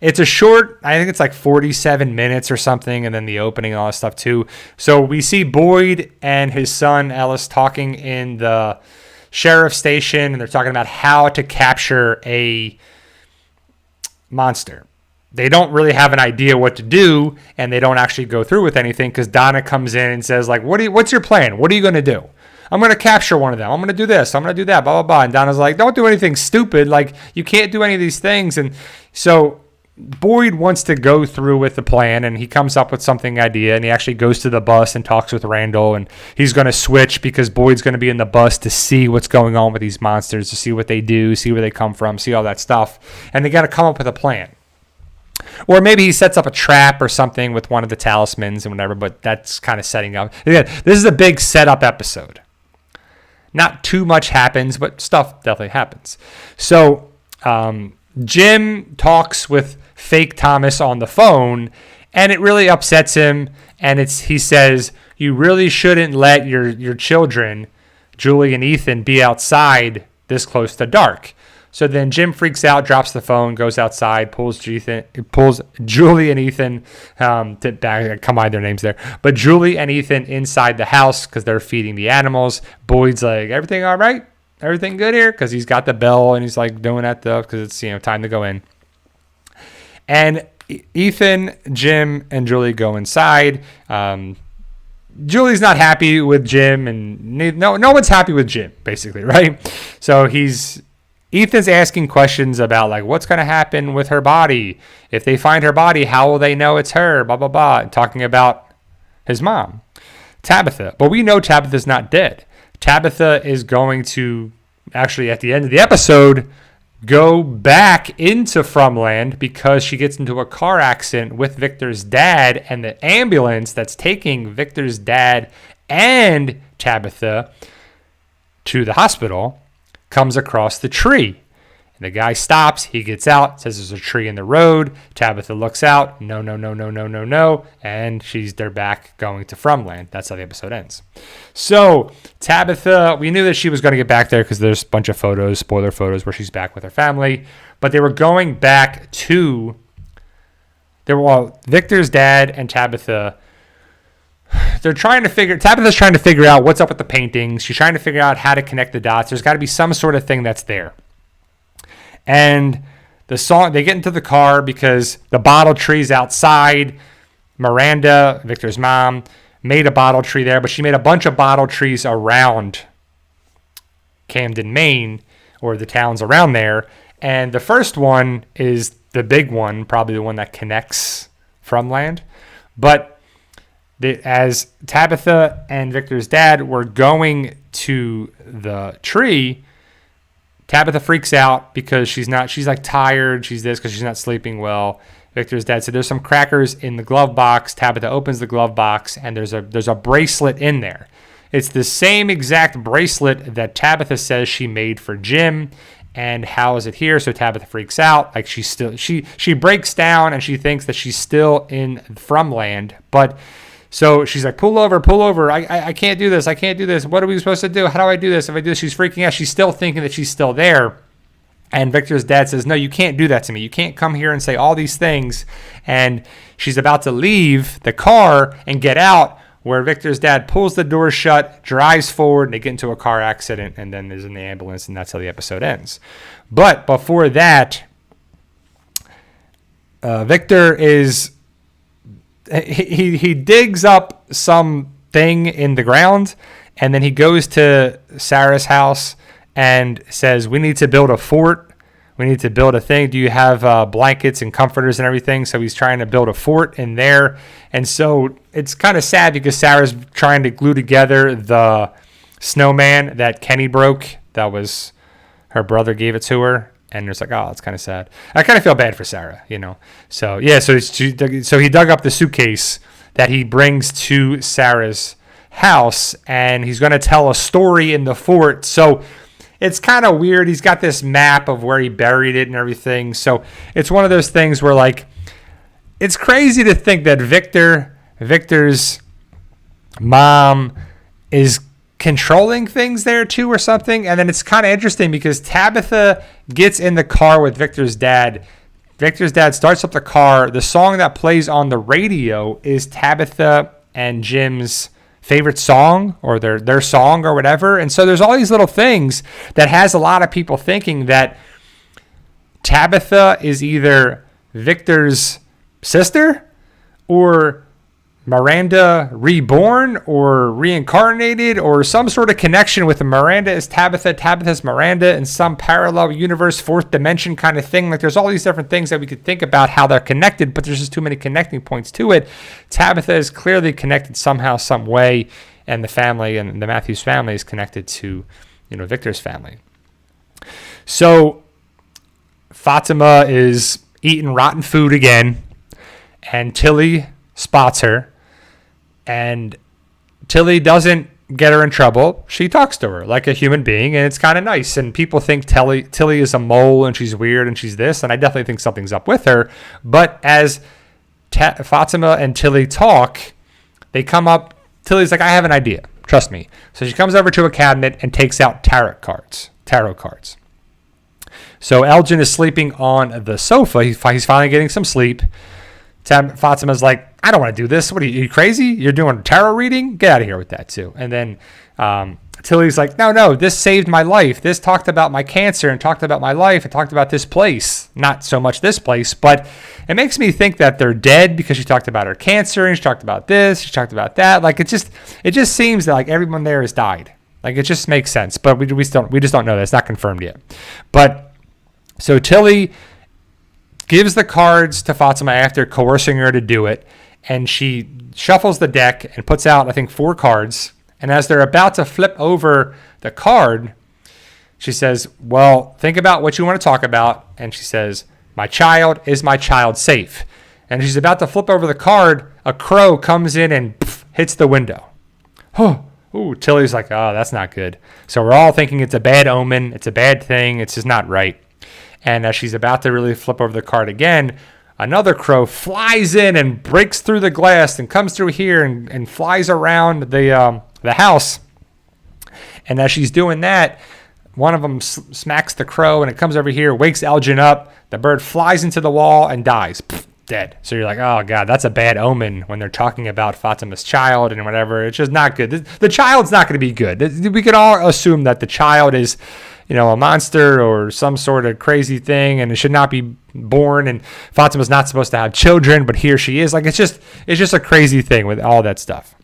it's a short, I think it's like 47 minutes or something, and then the opening and all that stuff too. So we see Boyd and his son Ellis talking in the sheriff's station, and they're talking about how to capture a monster. They don't really have an idea what to do, and they don't actually go through with anything because Donna comes in and says, like, what's your plan? What are you going to do? I'm going to capture one of them. I'm going to do this. I'm going to do that, blah, blah, blah. And Donna's like, don't do anything stupid. Like, you can't do any of these things. And so Boyd wants to go through with the plan, and he comes up with something idea, and he actually goes to the bus and talks with Randall, and he's going to switch because Boyd's going to be in the bus to see what's going on with these monsters, to see what they do, see where they come from, see all that stuff. And they got to come up with a plan. Or maybe he sets up a trap or something with one of the talismans and whatever, but that's kind of setting up. Again, this is a big setup episode. Not too much happens, but stuff definitely happens. So Jim talks with fake Thomas on the phone, and it really upsets him. And he says, you really shouldn't let your children, Julie and Ethan, be outside this close to dark. So then Jim freaks out, drops the phone, goes outside, pulls Julie and Ethan, I combined their names there, but Julie and Ethan inside the house because they're feeding the animals. Boyd's like, everything all right? Everything good here? Because he's got the bell and he's like doing that stuff because it's time to go in. And Ethan, Jim, and Julie go inside. Julie's not happy with Jim, and no one's happy with Jim, basically, right? So Ethan's asking questions about like what's going to happen with her body. If they find her body, how will they know it's her? Blah, blah, blah. Talking about his mom, Tabitha. But we know Tabitha's not dead. Tabitha is going to actually, at the end of the episode, go back into Fromland because she gets into a car accident with Victor's dad, and the ambulance that's taking Victor's dad and Tabitha to the hospital comes across the tree. And the guy stops, he gets out, says there's a tree in the road. Tabitha looks out, no, and they're back going to Fromland. That's how the episode ends. So Tabitha, we knew that she was going to get back there because there's a bunch of photos, spoiler photos, where she's back with her family. But they were going back to, Victor's dad and Tabitha, Tabitha's trying to figure out what's up with the paintings. She's trying to figure out how to connect the dots. There's got to be some sort of thing that's there. And they get into the car because the bottle tree's outside. Miranda, Victor's mom, made a bottle tree there, but she made a bunch of bottle trees around Camden, Maine, or the towns around there. And the first one is the big one, probably the one that connects Fromland. But as Tabitha and Victor's dad were going to the tree, Tabitha freaks out because she's like tired. She's this because she's not sleeping well. Victor's dad said there's some crackers in the glove box. Tabitha opens the glove box and there's a bracelet in there. It's the same exact bracelet that Tabitha says she made for Jim. And how is it here? So Tabitha freaks out. Like she breaks down and she thinks that she's still in Fromland. But so she's like, pull over. I can't do this. What are we supposed to do? How do I do this? If I do this, she's freaking out. She's still thinking that she's still there. And Victor's dad says, no, you can't do that to me. You can't come here and say all these things. And she's about to leave the car and get out, where Victor's dad pulls the door shut, drives forward, and they get into a car accident, and then there's in the ambulance, and that's how the episode ends. But before that, Victor is... He digs up something in the ground, and then he goes to Sarah's house and says, we need to build a fort. We need to build a thing. Do you have blankets and comforters and everything? So he's trying to build a fort in there. And so it's kind of sad because Sarah's trying to glue together the snowman that Kenny broke. That was her brother gave it to her. And it's like, oh, it's kind of sad. I kind of feel bad for Sarah, So, yeah, so he dug up the suitcase that he brings to Sarah's house, and he's going to tell a story in the fort. So it's kind of weird. He's got this map of where he buried it and everything. So it's one of those things where, like, it's crazy to think that Victor's mom is controlling things there too or something. And then it's kind of interesting because Tabitha gets in the car with Victor's dad. Victor's dad starts up the car. The song that plays on the radio is Tabitha and Jim's favorite song, or their song or whatever. And so there's all these little things that has a lot of people thinking that Tabitha is either Victor's sister or Miranda reborn or reincarnated, or some sort of connection with Miranda is Tabitha, Tabitha's Miranda in some parallel universe, fourth dimension kind of thing. Like, there's all these different things that we could think about how they're connected, but there's just too many connecting points to it. Tabitha is clearly connected somehow, some way, and the family and the Matthews family is connected to, Victor's family. So Fatima is eating rotten food again, and Tilly spots her. And Tilly doesn't get her in trouble, she talks to her like a human being, and it's kind of nice. And people think Tilly is a mole and she's weird and she's this, and I definitely think something's up with her. But as Fatima and Tilly talk, they come up. Tilly's like, I have an idea. Trust me. So she comes over to a cabinet and takes out tarot cards. So Elgin is sleeping on the sofa. He's finally getting some sleep. Fatima's like, I don't want to do this. What are you crazy? You're doing a tarot reading? Get out of here with that too. And then Tilly's like, no, this saved my life. This talked about my cancer and talked about my life. It talked about this place. Not so much this place, but it makes me think that they're dead because she talked about her cancer and she talked about this, she talked about that. Like it just seems that like everyone there has died. Like it just makes sense, but we just don't know that. It's not confirmed yet. But so Tilly gives the cards to Fatima after coercing her to do it, and she shuffles the deck and puts out, I think, 4 cards. And as they're about to flip over the card, she says, well, think about what you want to talk about. And she says, my child, is my child safe? And she's about to flip over the card, a crow comes in and hits the window. Ooh, Tilly's like, oh, that's not good. So we're all thinking it's a bad omen. It's a bad thing. It's just not right. And as she's about to really flip over the card again, another crow flies in and breaks through the glass and comes through here and flies around the house. And as she's doing that, one of them smacks the crow and it comes over here, wakes Elgin up. The bird flies into the wall and dies. Dead. So you're like, oh God, that's a bad omen when they're talking about Fatima's child and whatever. It's just not good. The child's not going to be good. We could all assume that the child is, a monster or some sort of crazy thing, and it should not be born. And Fatima's not supposed to have children, but here she is. Like it's just a crazy thing with all that stuff.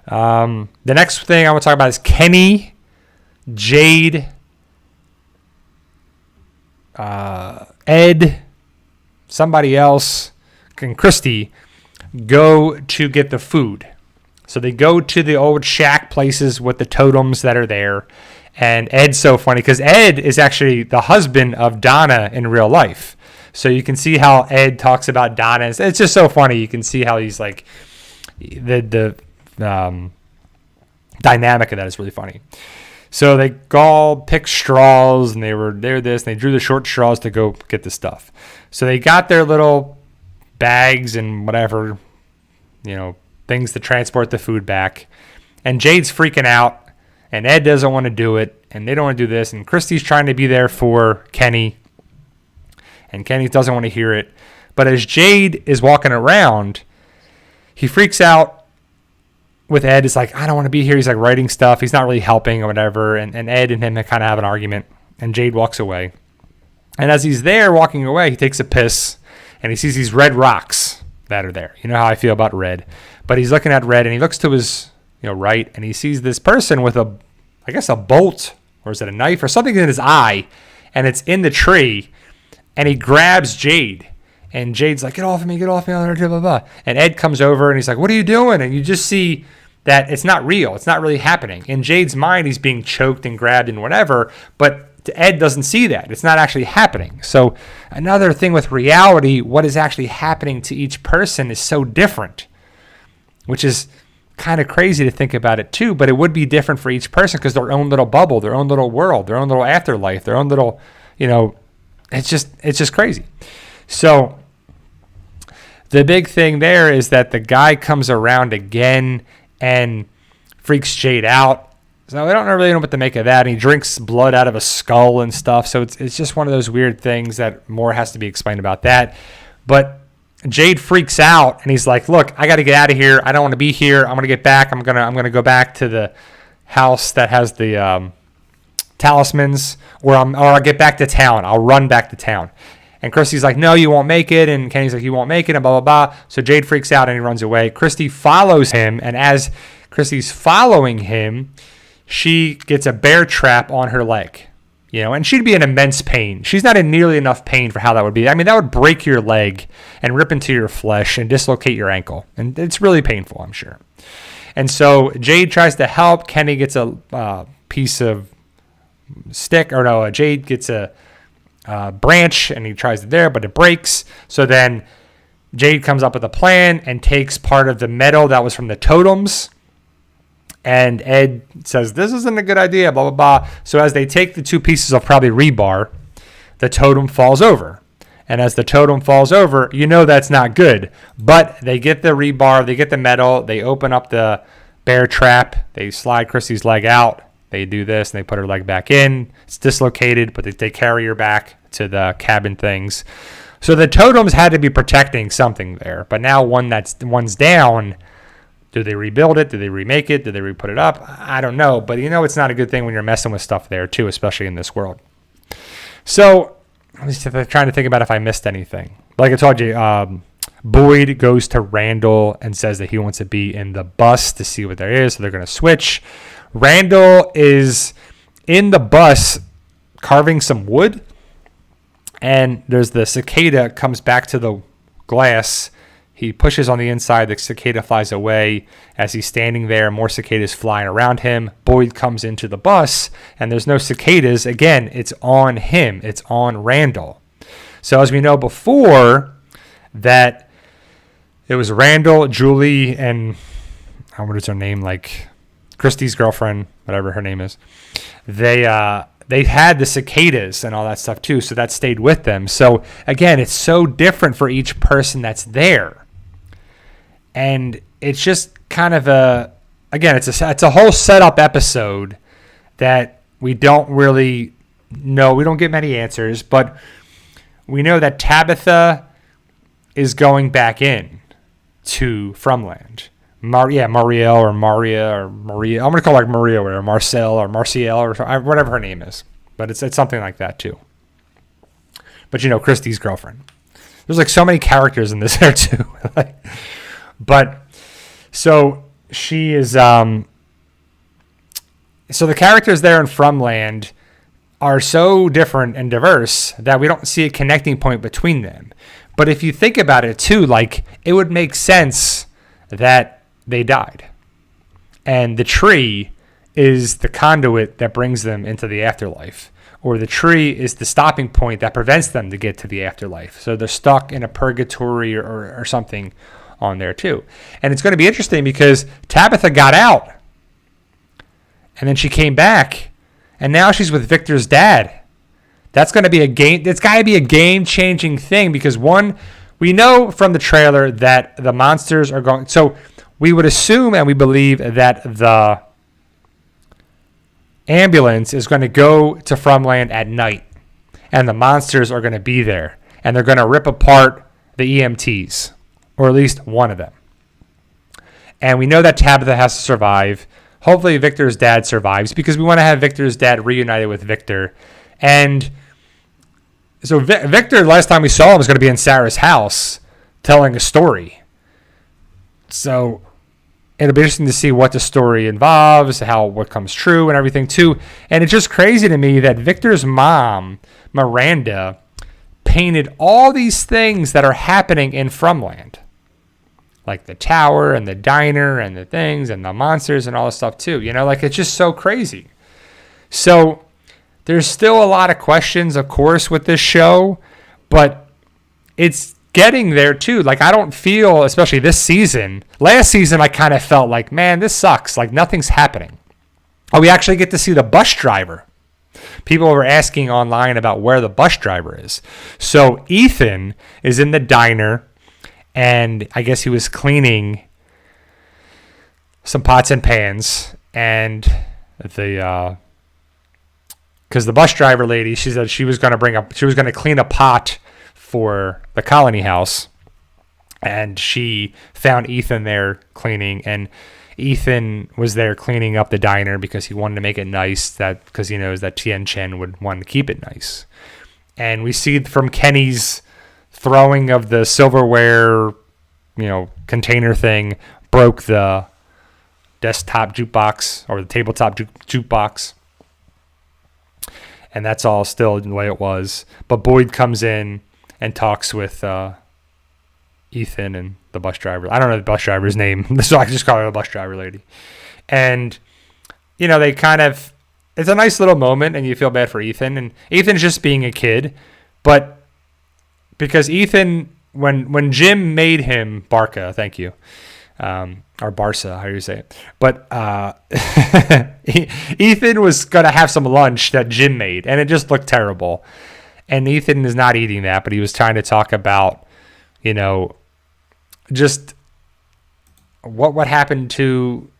The next thing I want to talk about is Kenny, Jade, Ed, somebody else, and Christy go to get the food. So they go to the old shack places with the totems that are there. And Ed's so funny because Ed is actually the husband of Donna in real life. So you can see how Ed talks about Donna. It's just so funny. You can see how he's like the dynamic of that is really funny. So they all picked straws and they drew the short straws to go get the stuff. So they got their little bags and whatever, things to transport the food back. And Jade's freaking out. And Ed doesn't want to do it, and they don't want to do this. And Christy's trying to be there for Kenny, and Kenny doesn't want to hear it. But as Jade is walking around, he freaks out with Ed. It's like, I don't want to be here. He's like writing stuff. He's not really helping or whatever. And Ed and him kind of have an argument, and Jade walks away. And as he's there walking away, he takes a piss, and he sees these red rocks that are there. You know how I feel about red. But he's looking at red, and he looks to his right, and he sees this person with a bolt, or is it a knife or something in his eye, and it's in the tree, and he grabs Jade, and Jade's like, get off of me, blah, blah, blah. And Ed comes over, and he's like, what are you doing? And you just see that it's not real. It's not really happening. In Jade's mind, he's being choked and grabbed and whatever, but Ed doesn't see that. It's not actually happening. So another thing with reality, what is actually happening to each person is so different, which is kind of crazy to think about it too, but it would be different for each person because their own little bubble, their own little world, their own little afterlife, their own little, it's just crazy. So the big thing there is that the guy comes around again and freaks Jade out. So I don't really know what to make of that. And he drinks blood out of a skull and stuff. So it's just one of those weird things that more has to be explained about that. But Jade freaks out and he's like, look, I got to get out of here. I don't want to be here. I'm going to get back. I'm going to go back to the house that has the talismans, or I'll get back to town. I'll run back to town. And Christy's like, no, you won't make it. And Kenny's like, you won't make it, and blah, blah, blah. So Jade freaks out and he runs away. Christy follows him. And as Christy's following him, she gets a bear trap on her leg. And she'd be in immense pain. She's not in nearly enough pain for how that would be. I mean, that would break your leg and rip into your flesh and dislocate your ankle. And it's really painful, I'm sure. And so Jade tries to help. Kenny gets a piece of stick. Or no, Jade gets a branch and he tries it there, but it breaks. So then Jade comes up with a plan and takes part of the metal that was from the totems And Ed says, this isn't a good idea, blah, blah, blah. So as they take the two pieces of probably rebar, the totem falls over. And as the totem falls over, you know that's not good. But they get the rebar, they get the metal, they open up the bear trap, they slide Christy's leg out, they do this, and they put her leg back in. It's dislocated, but they carry her back to the cabin things. So the totems had to be protecting something there. But now one's down. Do they rebuild it? Do they remake it? Do they re-put it up? I don't know. But it's not a good thing when you're messing with stuff there too, especially in this world. So I'm just trying to think about if I missed anything. Like I told you, Boyd goes to Randall and says that he wants to be in the bus to see what there is. So they're going to switch. Randall is in the bus carving some wood. And there's the cicada comes back to the glass. He pushes on the inside. The cicada flies away. As he's standing there, more cicadas flying around him. Boyd comes into the bus, and there's no cicadas. Again, it's on him. It's on Randall. So as we know before, that it was Randall, Julie, and what is her name? Like Christy's girlfriend, whatever her name is. They had the cicadas and all that stuff too, so that stayed with them. So again, it's so different for each person that's there. And it's just kind of it's a whole setup episode that we don't really know. We don't get many answers, but we know that Tabitha is going back in to Fromland. Marielle or Maria or Maria. I'm going to call her like Maria or Marcel or Marciel or whatever her name is. But it's something like that too. But Christy's girlfriend. There's like so many characters in this there too. But so she is so the characters there in Fromland are so different and diverse that we don't see a connecting point between them. But if you think about it too, like it would make sense that they died. And the tree is the conduit that brings them into the afterlife. Or the tree is the stopping point that prevents them to get to the afterlife. So they're stuck in a purgatory or something on there too. And it's going to be interesting because Tabitha got out. And then she came back. And now she's with Victor's dad. That's going to be it's got to be a game-changing thing because one, we know from the trailer that the monsters are going. So we would assume and we believe that the ambulance is going to go to Fromland at night. And the monsters are going to be there. And they're going to rip apart the EMTs. Or at least one of them. And we know that Tabitha has to survive. Hopefully Victor's dad survives because we want to have Victor's dad reunited with Victor. And so Victor, last time we saw him, was going to be in Sarah's house telling a story. So it'll be interesting to see what the story involves, what comes true and everything too. And it's just crazy to me that Victor's mom, Miranda, painted all these things that are happening in Fromland. Like the tower and the diner and the things and the monsters and all this stuff too. It's just so crazy. So there's still a lot of questions, of course, with this show, but it's getting there too. Like I don't feel, especially this season, last season I kind of felt like, man, this sucks. Like nothing's happening. Oh, we actually get to see the bus driver. People were asking online about where the bus driver is. So Ethan is in the diner, and I guess he was cleaning some pots and pans, and because the bus driver lady, she said she was going to clean a pot for the colony house, and she found Ethan there cleaning, and Ethan was there cleaning up the diner because he wanted to make it nice, because he knows that Tien Chen would want to keep it nice. And we see from Kenny's throwing of the silverware, container thing, broke the desktop jukebox or the tabletop jukebox. And that's all still the way it was. But Boyd comes in and talks with Ethan and the bus driver. I don't know the bus driver's name, so I can just call her the bus driver lady. And, they kind of, it's a nice little moment, and you feel bad for Ethan. And Ethan's just being a kid. But because Ethan, when Jim made him, Barca, thank you. or Barca, how do you say it? But Ethan was going to have some lunch that Jim made, and it just looked terrible. And Ethan is not eating that, but he was trying to talk about, just what happened to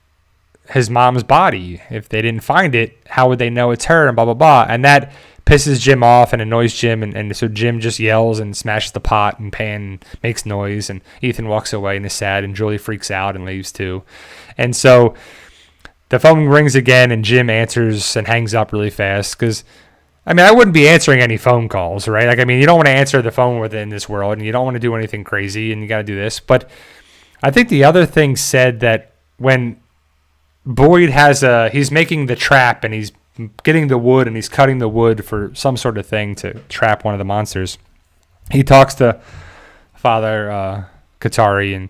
his mom's body. If they didn't find it, how would they know it's her, and blah, blah, blah. And that pisses Jim off and annoys Jim, and so Jim just yells and smashes the pot and pan, makes noise, and Ethan walks away and is sad, and Julie freaks out and leaves too. And so the phone rings again, and Jim answers and hangs up really fast because, I wouldn't be answering any phone calls, right? You don't want to answer the phone within this world, and you don't want to do anything crazy, and you got to do this. But I think the other thing said that when Boyd he's making the trap, and he's getting the wood, and he's cutting the wood for some sort of thing to trap one of the monsters, he talks to Father Katari, and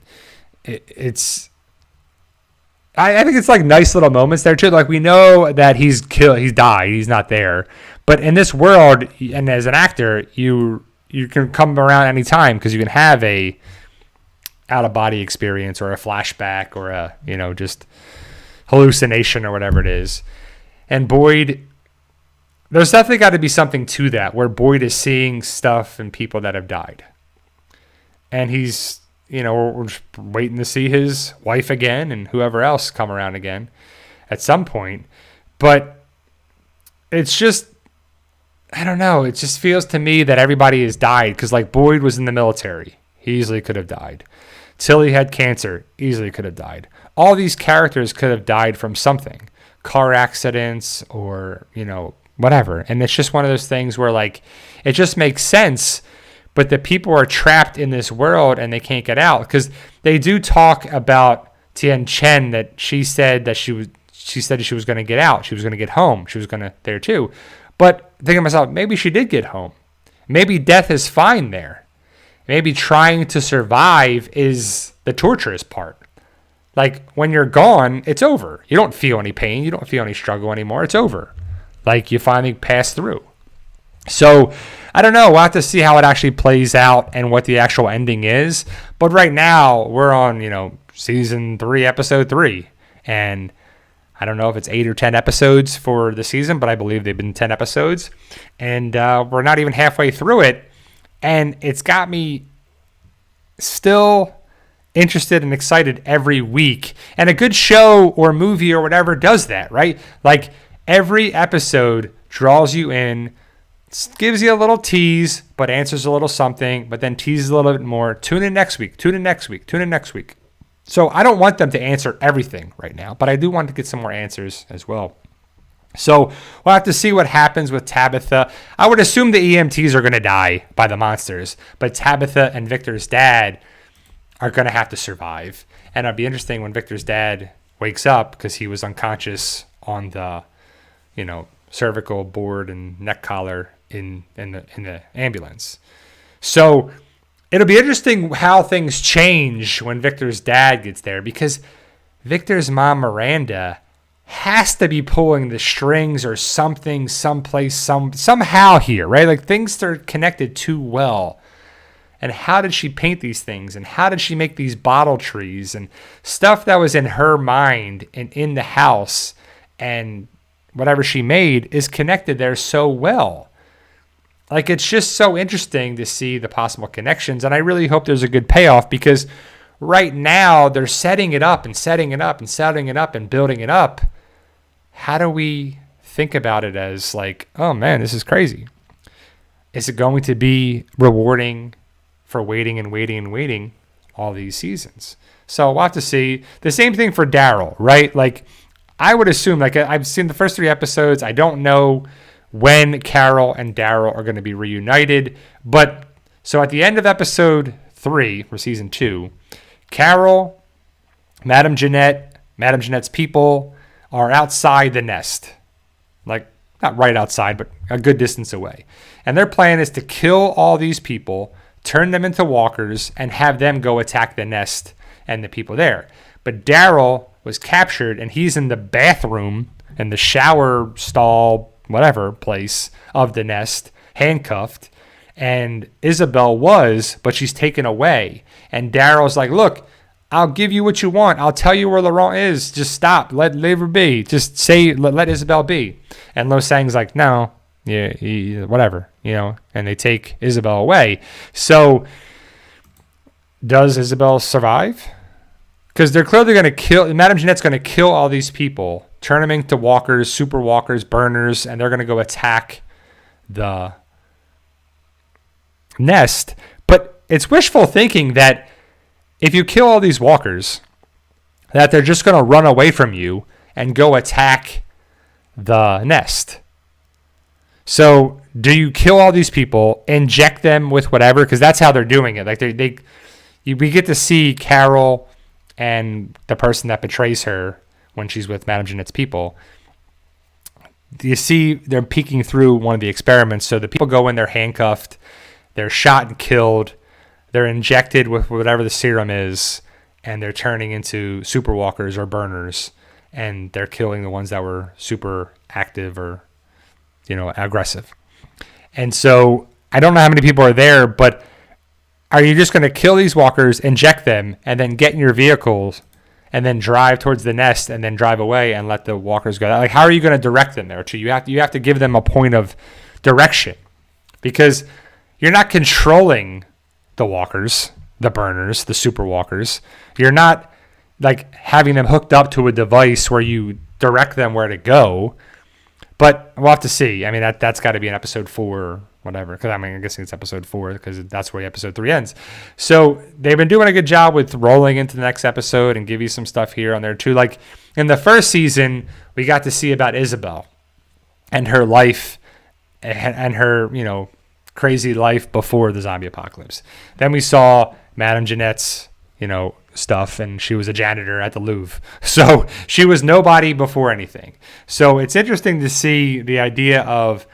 I think it's like nice little moments there too. Like, we know that he's died, he's not there, but in this world, and as an actor, you can come around anytime because you can have a out of body experience or a flashback or a just hallucination or whatever it is. And Boyd, there's definitely got to be something to that, where Boyd is seeing stuff and people that have died. And he's, we're just waiting to see his wife again and whoever else come around again at some point. But it's just, I don't know. It just feels to me that everybody has died because, like, Boyd was in the military. He easily could have died. Tilly had cancer. Easily could have died. All these characters could have died from something. Car accidents or, whatever. And it's just one of those things where, like, it just makes sense, but the people are trapped in this world and they can't get out. Because they do talk about Tien Chen, that she said that she was going to get out. She was going to get home. She was going to there too. But thinking to myself, maybe she did get home. Maybe death is fine there. Maybe trying to survive is the torturous part. Like, when you're gone, it's over. You don't feel any pain. You don't feel any struggle anymore. It's over. Like, you finally pass through. So, I don't know. We'll have to see how it actually plays out and what the actual ending is. But right now, we're on, season 3, episode 3. And I don't know if it's 8 or 10 episodes for the season, but I believe they've been 10 episodes. And we're not even halfway through it. And it's got me still interested and excited every week. And a good show or movie or whatever does that, right? Like, every episode draws you in, gives you a little tease, but answers a little something, but then teases a little bit more. Tune in next week, tune in next week, tune in next week. So I don't want them to answer everything right now, but I do want to get some more answers as well. So we'll have to see what happens with Tabitha. I would assume the EMTs are going to die by the monsters, but Tabitha and Victor's dad are going to have to survive. And it'll be interesting when Victor's dad wakes up, because he was unconscious on the, cervical board and neck collar in the ambulance. So it'll be interesting how things change when Victor's dad gets there, because Victor's mom, Miranda, has to be pulling the strings or something, someplace, somehow here, right? Like, things are connected too well. And how did she paint these things? And how did she make these bottle trees? And stuff that was in her mind and in the house, and whatever she made is connected there so well. Like, it's just so interesting to see the possible connections. And I really hope there's a good payoff, because right now they're setting it up and setting it up and setting it up and building it up. How do we think about it as like, oh man, this is crazy? Is it going to be rewarding for waiting and waiting and waiting all these seasons? So we'll have to see. The same thing for Daryl, right? Like, I would assume, like, I've seen the first 3 episodes. I don't know when Carol and Daryl are going to be reunited. But so at the end of episode 3 for season 2, Carol, Madame Jeanette's people are outside the nest. Like, not right outside, but a good distance away. And their plan is to kill all these people, turn them into walkers, and have them go attack the nest and the people there. But Daryl was captured, and he's in the bathroom, in the shower stall, whatever place of the nest, handcuffed. And Isabel was, but she's taken away. And Daryl's like, look, I'll give you what you want. I'll tell you where the wrong is. Just stop. Leave her be. Just say, let Isabel be. And Lo Sang's like, no, yeah, whatever, and they take Isabel away. So does Isabel survive? Because they're clearly going to kill, Madame Jeanette's going to kill all these people, turn them into walkers, super walkers, burners, and they're going to go attack the nest. But it's wishful thinking that if you kill all these walkers, that they're just going to run away from you and go attack the nest. So do you kill all these people, inject them with whatever? Because that's how they're doing it. Like we get to see Carol and the person that betrays her when she's with Madame Jeanette's people. You see they're peeking through one of the experiments. So the people go in, they're handcuffed, they're shot and killed, they're injected with whatever the serum is, and they're turning into super walkers or burners, and they're killing the ones that were super active or, aggressive. And so I don't know how many people are there, but are you just going to kill these walkers, inject them, and then get in your vehicles and then drive towards the nest and then drive away and let the walkers go? Like, how are you going to direct them there? You have to give them a point of direction, because you're not controlling the walkers, the burners, the super walkers. You're not like having them hooked up to a device where you direct them where to go. But we'll have to see. I mean, that's got to be in episode 4 or whatever. Because I'm guessing it's episode 4 because that's where episode 3 ends. So they've been doing a good job with rolling into the next episode and give you some stuff here on there too. Like in the first season, we got to see about Isabel and her life and her, crazy life before the zombie apocalypse. Then we saw Madame Jeanette's, stuff, and she was a janitor at the Louvre. So she was nobody before anything. So it's interesting to see the idea of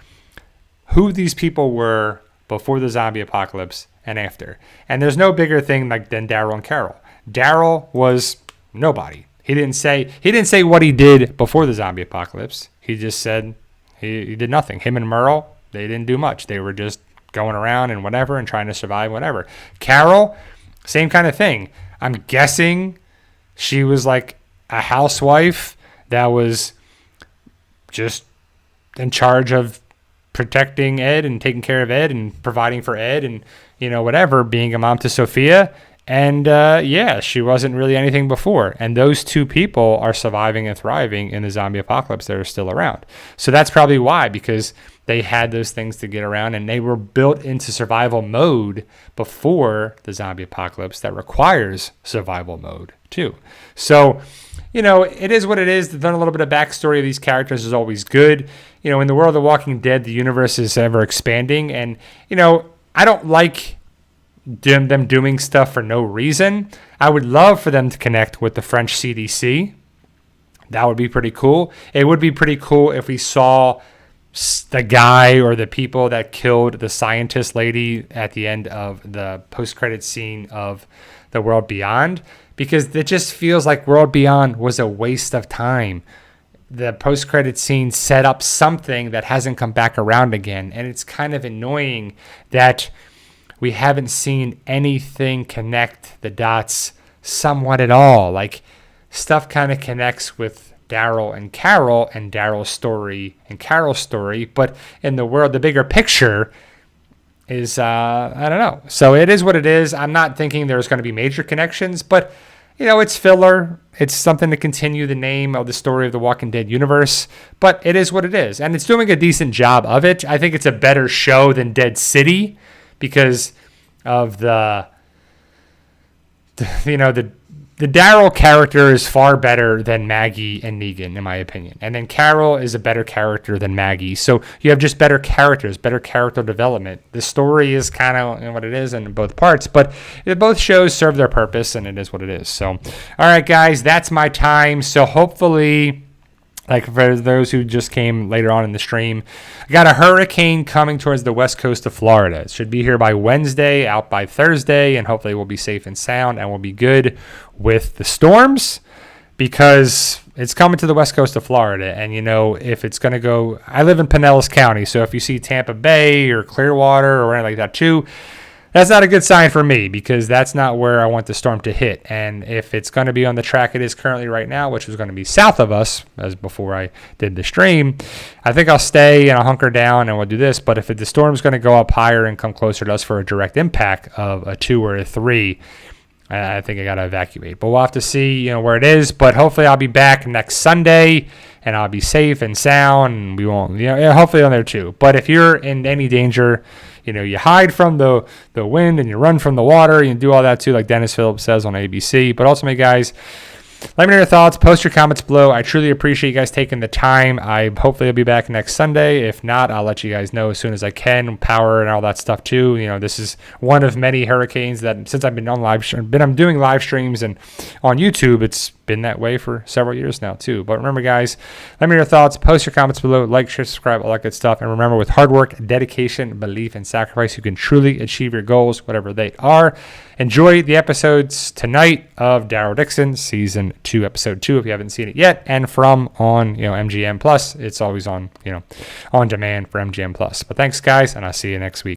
who these people were before the zombie apocalypse and after. And there's no bigger thing than Daryl and Carol. Daryl was nobody. He didn't say what he did before the zombie apocalypse. He just said he did nothing. Him and Merle, they didn't do much. They were just going around and whatever and trying to survive whatever. Carol, same kind of thing. I'm guessing she was like a housewife that was just in charge of protecting Ed and taking care of Ed and providing for Ed and, whatever, being a mom to Sophia. And she wasn't really anything before. And those two people are surviving and thriving in the zombie apocalypse that are still around. So that's probably why, because they had those things to get around and they were built into survival mode before the zombie apocalypse that requires survival mode too. So, it is what it is. They've done a little bit of backstory of these characters is always good. In the world of The Walking Dead, the universe is ever expanding. And, I don't like them doing stuff for no reason. I would love for them to connect with the French CDC. That would be pretty cool. It would be pretty cool if we saw the guy or the people that killed the scientist lady at the end of the post-credit scene of The World Beyond, because it just feels like World Beyond was a waste of time. The post-credit scene set up something that hasn't come back around again, and it's kind of annoying that we haven't seen anything connect the dots somewhat at all. Like, stuff kind of connects with Daryl and Carol and Daryl's story and Carol's story, but in the world, the bigger picture is, I don't know. So it is what it is. I'm not thinking there's going to be major connections, but, it's filler. It's something to continue the name of the story of the Walking Dead universe, but it is what it is. And it's doing a decent job of it. I think it's a better show than Dead City because of the Daryl character is far better than Maggie and Negan, in my opinion. And then Carol is a better character than Maggie. So you have just better characters, better character development. The story is kind of what it is in both parts, but both shows serve their purpose, and it is what it is. So, all right, guys, that's my time. So hopefully, like for those who just came later on in the stream, I got a hurricane coming towards the west coast of Florida. It should be here by Wednesday, out by Thursday, and hopefully we'll be safe and sound and we'll be good with the storms because it's coming to the west coast of Florida. And, if it's going to go, I live in Pinellas County, so if you see Tampa Bay or Clearwater or anything like that too, That's not a good sign for me, because that's not where I want the storm to hit. And if it's going to be on the track it is currently right now, which is going to be south of us, as before I did the stream, I think I'll stay and I'll hunker down and we'll do this. But if the storm's going to go up higher and come closer to us for a direct impact of a 2 or a 3, I think I got to evacuate. But we'll have to see, where it is. But hopefully I'll be back next Sunday and I'll be safe and sound, and we won't, hopefully on there too. But if you're in any danger, you hide from the wind and you run from the water. You can do all that too, like Dennis Phillips says on ABC. But ultimately, guys, let me know your thoughts. Post your comments below. I truly appreciate you guys taking the time. Hopefully I'll be back next Sunday. If not, I'll let you guys know as soon as I can. Power and all that stuff too. This is one of many hurricanes that since I've been on I'm doing live streams and on YouTube, it's been that way for several years now too. But remember, guys, let me know your thoughts. Post your comments below. Like, share, subscribe, all that good stuff. And remember, with hard work, dedication, belief, and sacrifice, you can truly achieve your goals, whatever they are. Enjoy the episodes tonight of DARYL DIXON Season 2, Episode 2, if you haven't seen it yet. And from on, MGM Plus. It's always on, on demand for MGM Plus. But thanks, guys, and I'll see you next week.